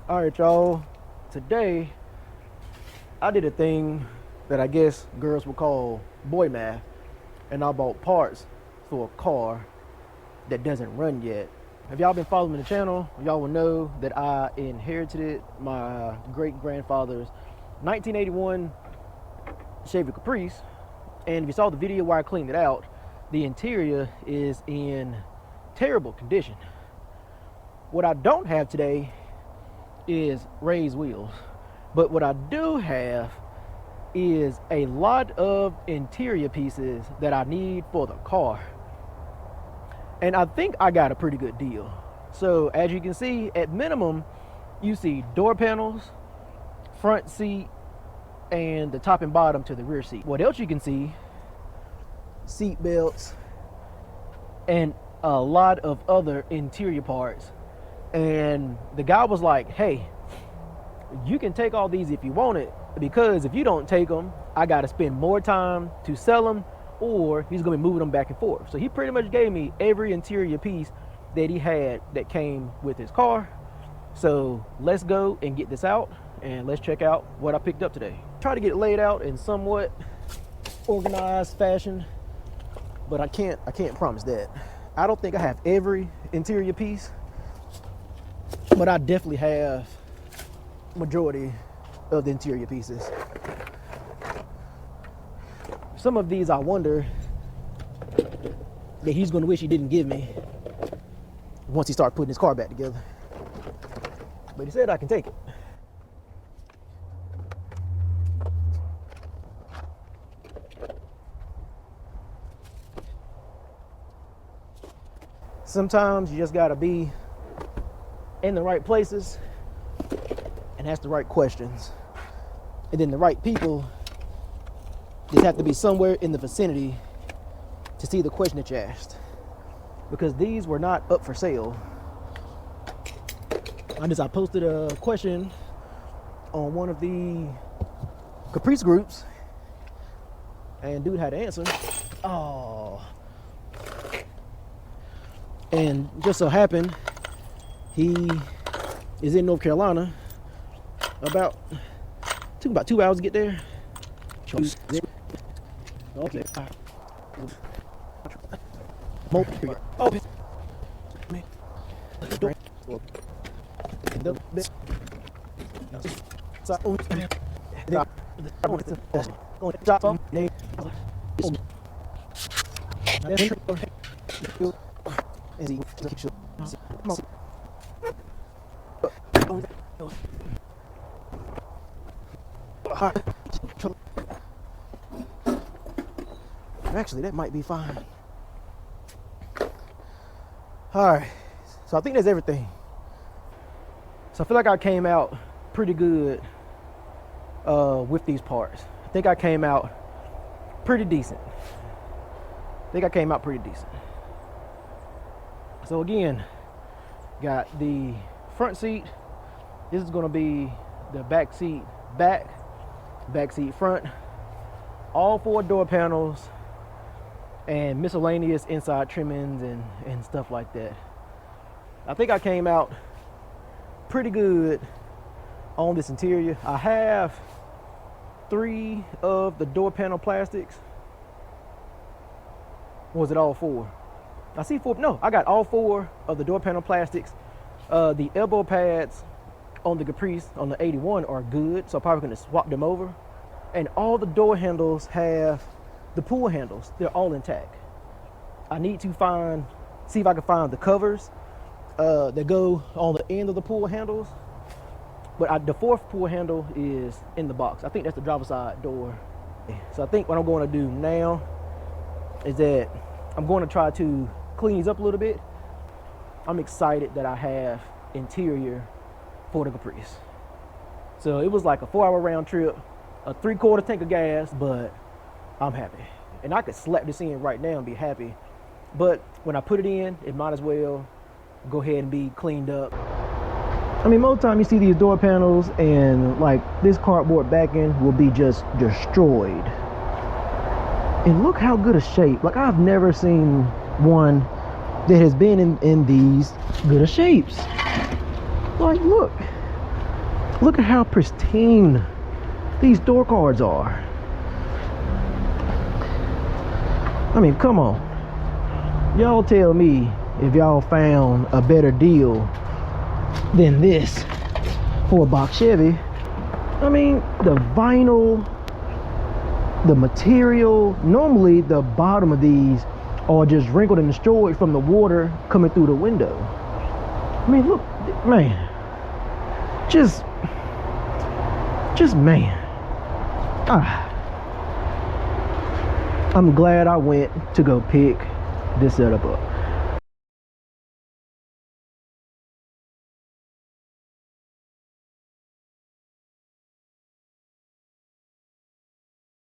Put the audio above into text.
All right, y'all. Today, I did a thing that I guess girls would call boy math, and I bought parts for a car that doesn't run yet. If y'all been following the channel, y'all will know that I inherited my great-grandfather's 1981 Chevy Caprice, and if you saw the video where I cleaned it out, the interior is in terrible condition. What I don't have today is raised wheels, but what I do have is a lot of interior pieces that I need for the car, and I think I got a pretty good deal. So as you can see, at minimum you see door panels, front seat, and the top and bottom to the rear seat. What else you can see? Seat belts and a lot of other interior parts. And the guy was like, hey, you can take all these if you want it, because if you don't take them, I got to spend more time to sell them, or he's going to be moving them back and forth. So he pretty much gave me every interior piece that he had that came with his car. So let's go and get this out, and let's check out what I picked up today. Try to get it laid out in somewhat organized fashion, but I can't promise that. I don't think I have every interior piece, but I definitely have majority of the interior pieces. Some of these I wonder that he's going to wish he didn't give me once he starts putting his car back together. But he said I can take it. Sometimes you just gotta be in the right places and ask the right questions. And then the right people just have to be somewhere in the vicinity to see the question that you asked. Because these were not up for sale. I posted a question on one of the Caprice groups, and dude had to answer. Oh. And just so happened, he is in North Carolina. Took about 2 hours to get there. Okay. Actually, that might be fine. All right, so I think that's everything. So I feel like I came out pretty good with these parts. I think I came out pretty decent. So again, got the front seat. This is going to be the back seat back seat front, all 4 door panels, and miscellaneous inside trimmings and stuff like that. I think I came out pretty good on this interior. I have 3 of the door panel plastics. Or was it all 4? I see 4. No, I got all 4 of the door panel plastics. The elbow pads on the Caprice on the 81 are good, so I'm probably going to swap them over. And all the door handles have the pull handles. They're all intact. I need to see if I can find the covers that go on the end of the pull handles. But the 4th pull handle is in the box. I think that's the driver's side door. So I think what I'm going to do now is that I'm going to try to clean these up a little bit. I'm excited that I have interior for the Caprice. So it was like a 4-hour round trip, a 3/4 tank of gas, but I'm happy. And I could slap this in right now and be happy. But when I put it in, it might as well go ahead and be cleaned up. I mean, most time you see these door panels and like this cardboard backing will be just destroyed. And look how good a shape. Like, I've never seen one that has been in these good of shapes. Like, look, Look at how pristine these door cards are. I mean, come on. Y'all tell me if y'all found a better deal than this for a box Chevy. I mean, the vinyl, the material, normally the bottom of these are just wrinkled and destroyed from the water coming through the window. I mean, look, man, just man. I'm glad I went to go pick this setup up.